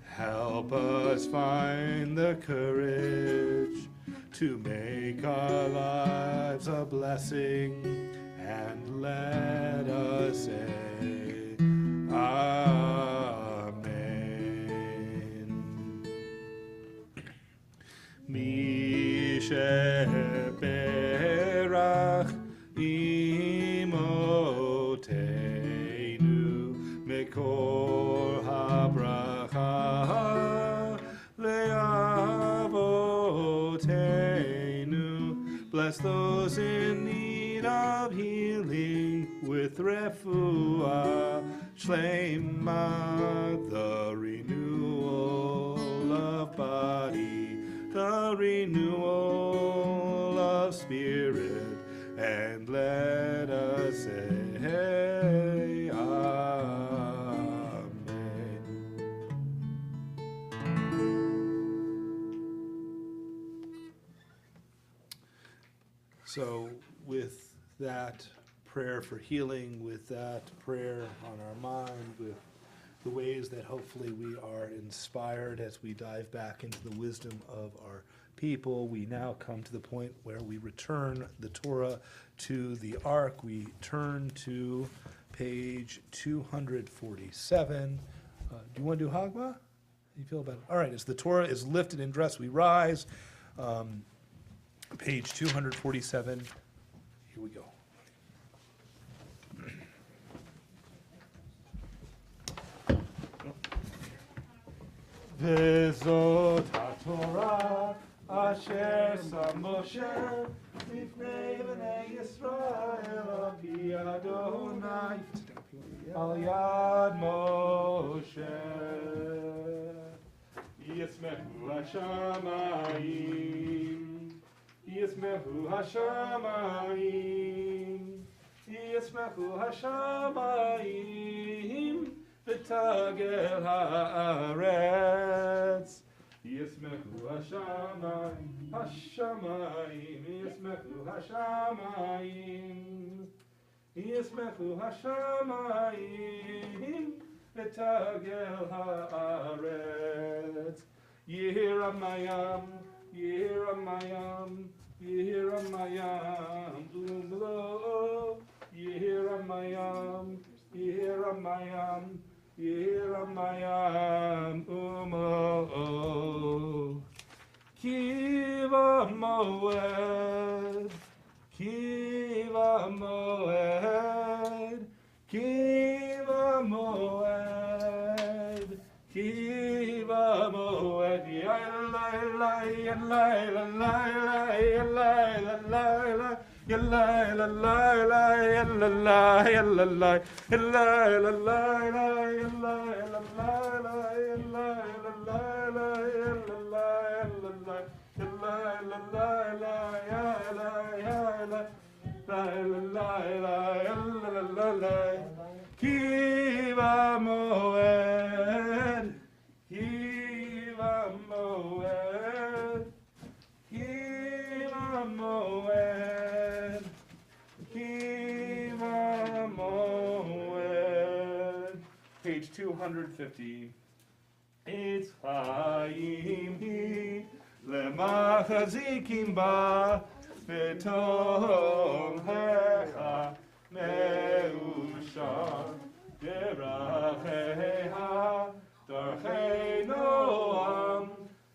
help us find the courage to make our lives a blessing, and let us say, Amen. Mi sheberach imotenu mikol habracha leavotenu. Bless those in need of healing with refuah shlema, the renewal of body, the renewal of spirit, and let us say, Amen. So with that prayer for healing, with that prayer on our mind, with the ways that hopefully we are inspired as we dive back into the wisdom of our people, we now come to the point where we return the Torah to the Ark. We turn to page 247. Do you want to do Hagma? How do you feel about it? All right, as the Torah is lifted in dress, we rise. Page 247. Here we go. Vezot HaTorah asher sam Moshe lifnei bnei Yisrael al pi Adonai al yad Moshe. Yismehu hashamayim, Yismehu hashamayim, Yismehu hashamayim, v'tagel haaretz. Yismehu hashamayim, hashamayim, Yismehu hashamayim, Yismehu hashamayim, v'tagel haaretz. Yiramayam, Yiramayam, Yiramayam, umlo. Yiramayam, Yiramayam, Yiramayam, umlo. Kiva moed, Kiva moed, Kiva moed, Kiva moed, yalai, yalai, yalai, yalai, yalai, yalai, yalai, Kiva moed, Kiva moed, Kiva moed, Kiva moed. Page 250. It's Chaim hi lemachazikim ba v'tom hecha me'ushar deracheha darchei noam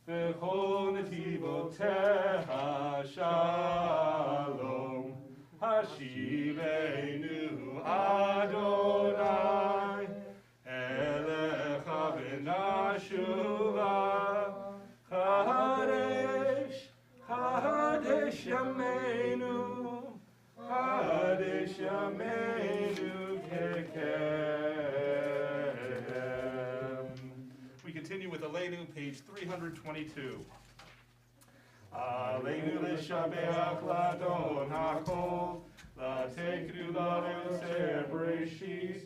v'chol netivoteha shalom hashivenu Adonai elecha v'nashuva Hadesh, Hadesh Yameinu, Hadesh Yameinu Kekem. We continue with Aleinu, page 322. Aleinu l'shabeach l'adon hakol, l'teknu l'anu ser bereshis,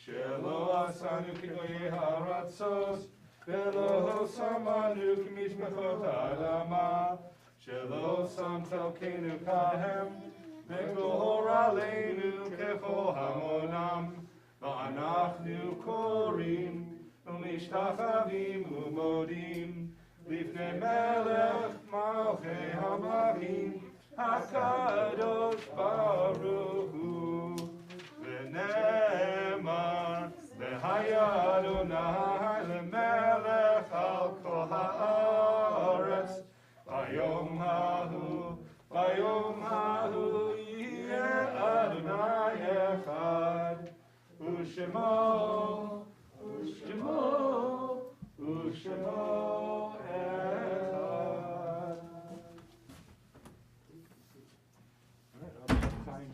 shelo asanu k'goyei haratzos, velo samanu k'mishpachot ha'adama, shelo samtelkenu kahem, v'gor aleinu kechol hamonam, v'anachnu korim, u'mishtachavim u'modim, Lifnei melech malchei hamelachim, HaKadosh Baruch Hu. V'ne'emar, v'haya Adonai lemelech al kol ha'aretz. Vayom hahu yeh Adonai echad. U'shemo echad.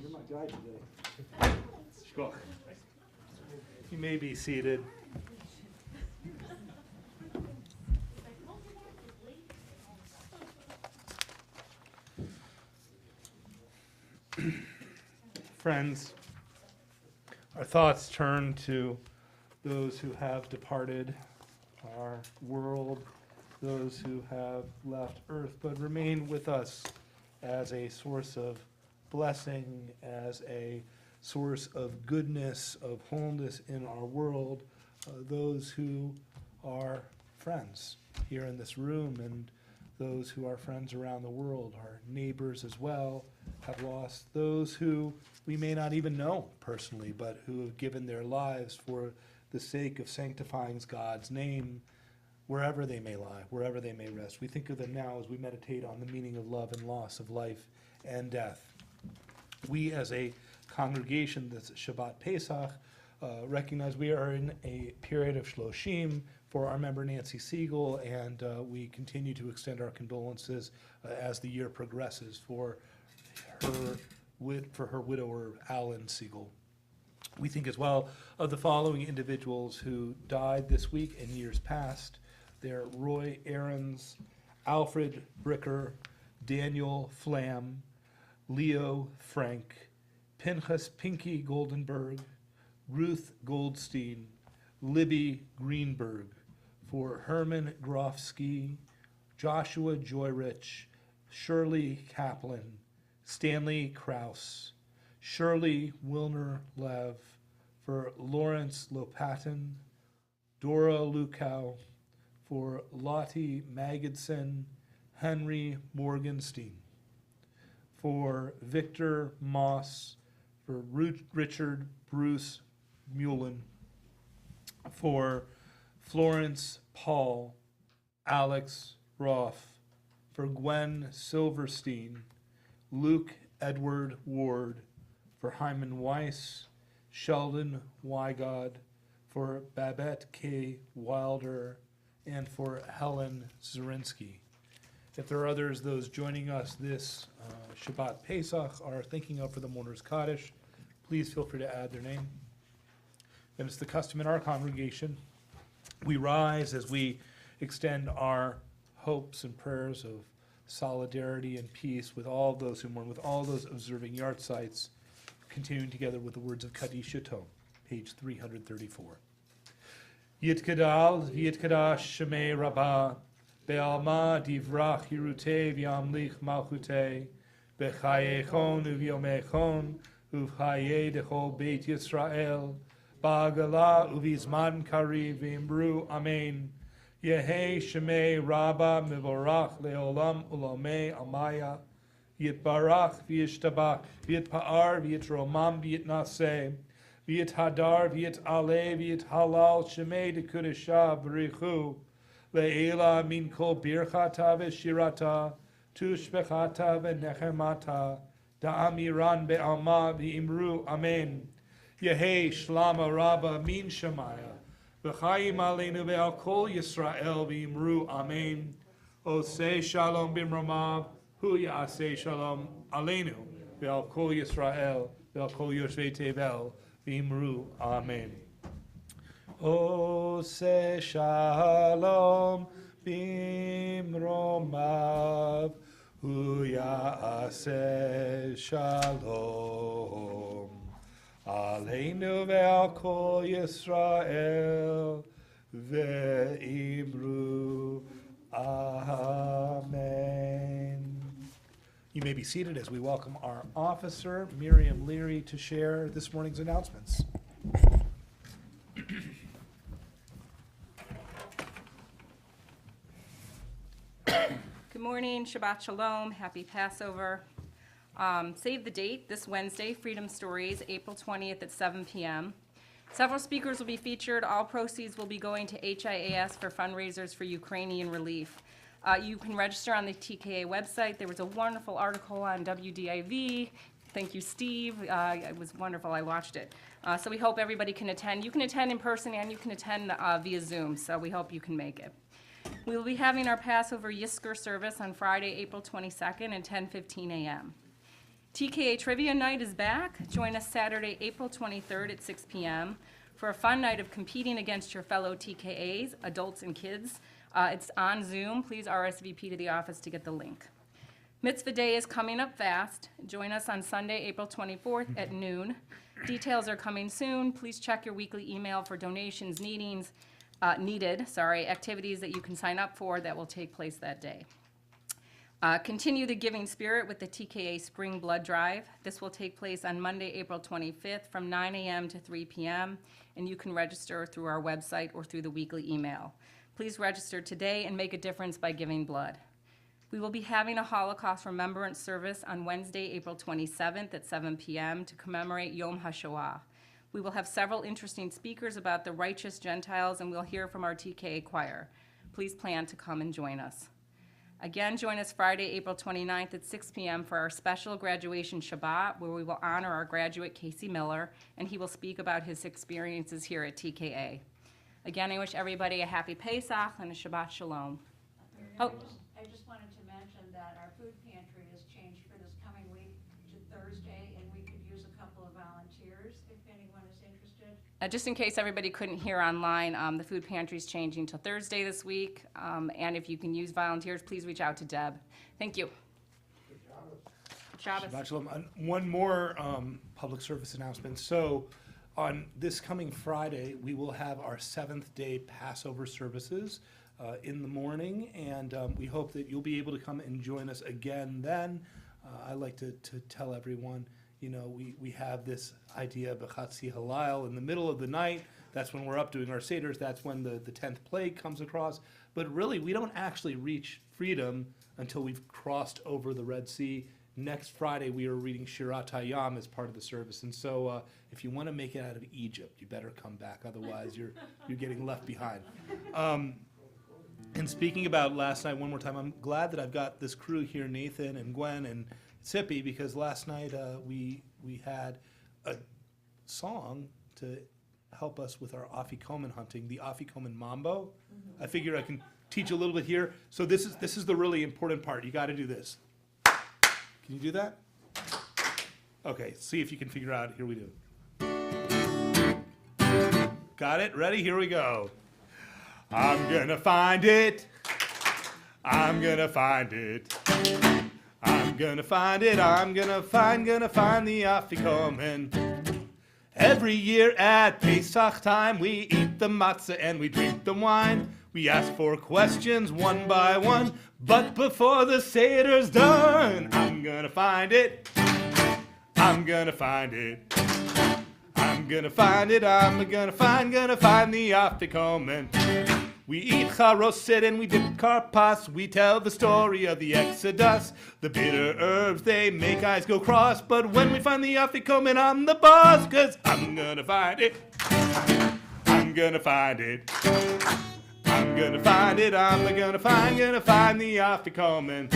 You're my guide today. Shkoch. You may be seated. Friends, our thoughts turn to those who have departed our world, those who have left earth, but remain with us as a source of blessing, as a source of goodness, of wholeness in our world, those who are friends here in this room and those who are friends around the world, our neighbors as well, have lost those who we may not even know personally, but who have given their lives for the sake of sanctifying God's name wherever they may lie, wherever they may rest. We think of them now as we meditate on the meaning of love and loss, of life and death. We as a congregation that's Shabbat Pesach recognize we are in a period of Shloshim for our member Nancy Siegel, and we continue to extend our condolences as the year progresses for her widower, Alan Siegel. We think as well of the following individuals who died this week and years past. They're Roy Aarons, Alfred Bricker, Daniel Flam, Leo Frank, Pinchas Pinky Goldenberg, Ruth Goldstein, Libby Greenberg, for Herman Grofsky, Joshua Joyrich, Shirley Kaplan, Stanley Kraus, Shirley Wilner Lev, for Lawrence Lopatin, Dora Lukow, for Lottie Magidson, Henry Morgenstein, for Victor Moss, for Richard Bruce Mullen, for Florence Paul, Alex Roth, for Gwen Silverstein, Luke Edward Ward, for Hyman Weiss, Sheldon Wygod, for Babette K. Wilder, and for Helen Zirinsky. If there are others, those joining us this Shabbat Pesach are thinking of for the Mourner's Kaddish, please feel free to add their name. And it's the custom in our congregation. We rise as we extend our hopes and prayers of solidarity and peace with all those who mourn, with all those observing yard sites, continuing together with the words of Kaddish Yatom, page 334. Yitkadal, Yitkadash Shemei Rabbah, Be'alma divrach hirute v'yamlich malchute, B'chayechon uvyomechon, uvchaye dechol Beit Yisrael, Ba'agala uvizman kariv v'imru amen. Yehe Shemei Rabbah mivorach leolam ulamei amaya, Yitbarach v'yishtabach, v'yitpa'ar v'yitromam v'yitnaseh, v'yithadar v'yit'aleh v'yithalal Shemei dekudesha b'richu, le'ela min kol birchata v'shirata, tushbechata v'nechemata, da'amiran be'alma v'imru amen. Yehe shlama rabba min shemaya, v'chayim aleinu ve'al kol Yisrael v'imru amen. Oseh shalom b'mromav, hu ya'aseh shalom aleinu ve'al kol Yisrael ve'al kol yoshvei tevel v'imru amen. Oseh shalom b'mromav, hu ya'aseh shalom aleinu ve'al kol Yisrael ve'imru amen. You may be seated as we welcome our officer, Miriam Leary, to share this morning's announcements. Good morning, Shabbat Shalom, happy Passover. Save the date, this Wednesday, Freedom Stories, April 20th at 7 p.m. Several speakers will be featured. All proceeds will be going to HIAS for fundraisers for Ukrainian relief. You can register on the TKA website. There was a wonderful article on WDIV. Thank you, Steve. It was wonderful. I watched it. So we hope everybody can attend. You can attend in person and you can attend via Zoom, so we hope you can make it. We will be having our Passover Yisker service on Friday, April 22nd at 10:15 a.m. TKA Trivia Night is back. Join us Saturday, April 23rd at 6 p.m. for a fun night of competing against your fellow TKAs, adults and kids. It's on Zoom. Please RSVP to the office to get the link. Mitzvah Day is coming up fast. Join us on Sunday, April 24th at noon. Details are coming soon. Please check your weekly email for donations needed, activities that you can sign up for that will take place that day. Continue the giving spirit with the TKA Spring Blood Drive. This will take place on Monday, April 25th from 9 a.m. to 3 p.m., and you can register through our website or through the weekly email. Please register today and make a difference by giving blood. We will be having a Holocaust Remembrance service on Wednesday, April 27th at 7 p.m. to commemorate Yom HaShoah. We will have several interesting speakers about the righteous Gentiles, and we'll hear from our TKA choir. Please plan to come and join us. Again, join us Friday, April 29th at 6 p.m. for our special graduation Shabbat, where we will honor our graduate Casey Miller, and he will speak about his experiences here at TKA. Again, I wish everybody a happy Pesach and a Shabbat Shalom. I just wanted to mention that our food pantry has changed for this coming week to Thursday, and we could use a couple of volunteers if anyone is interested. Just in case everybody couldn't hear online, the food pantry is changing to Thursday this week, and if you can use volunteers, please reach out to Deb. Thank you. Shabbos. Shabbat Shalom. One more public service announcement. So on this coming Friday, we will have our 7th day Passover services in the morning, and we hope that you'll be able to come and join us again then. I like to tell everyone, you know, we have this idea of B'chatzi Halal in the middle of the night. That's when we're up doing our seders. That's when the 10th plague comes across. But really, we don't actually reach freedom until we've crossed over the Red Sea. Next Friday, we are reading Shirat Hayam as part of the service. And so if you want to make it out of Egypt, you better come back. Otherwise, you're getting left behind. And speaking about last night one more time, I'm glad that I've got this crew here, Nathan and Gwen and Sippy, because last night we had a song to help us with our Afikoman hunting, the Afikoman Mambo. I figure I can teach a little bit here. So this is the really important part. You got to do this. Can you do that? Okay, see if you can figure out. Here we do. Got it? Ready? Here we go. I'm gonna find it. I'm gonna find it. I'm gonna find it. I'm gonna find the Afikoman. Every year at Pesach time, we eat the matzah and we drink the wine. We ask for questions one by one, but before the Seder's done, I'm gonna find it. I'm gonna find it. I'm gonna find it. I'm gonna find the Afikoman. We eat charoset and we dip karpas. We tell the story of the Exodus. The bitter herbs, they make eyes go cross. But when we find the Afikoman, I'm the boss. 'Cause I'm gonna find it. I'm gonna find it. I'm gonna find it. I'm gonna find the Afikoman.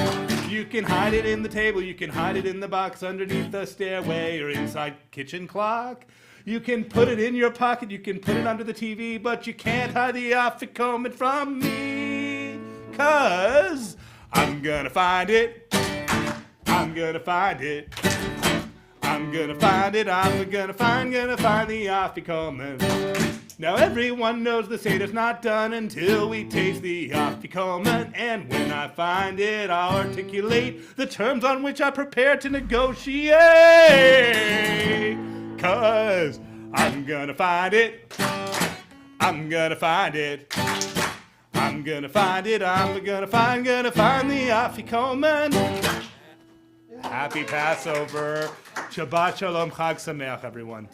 You can hide it in the table. You can hide it in the box underneath the stairway or inside kitchen clock. You can put it in your pocket, you can put it under the TV, but you can't hide the Afikoman from me. 'Cause I'm gonna find it. I'm gonna find it. I'm gonna find it. I'm gonna find the Afikoman. Now everyone knows the Seder's not done until we taste the afikoman, and when I find it, I'll articulate the terms on which I prepare to negotiate. 'Cause I'm gonna find it. I'm gonna find it. I'm gonna find it. I'm gonna find the afikoman. Happy Passover. Shabbat Shalom. Chag Sameach, everyone.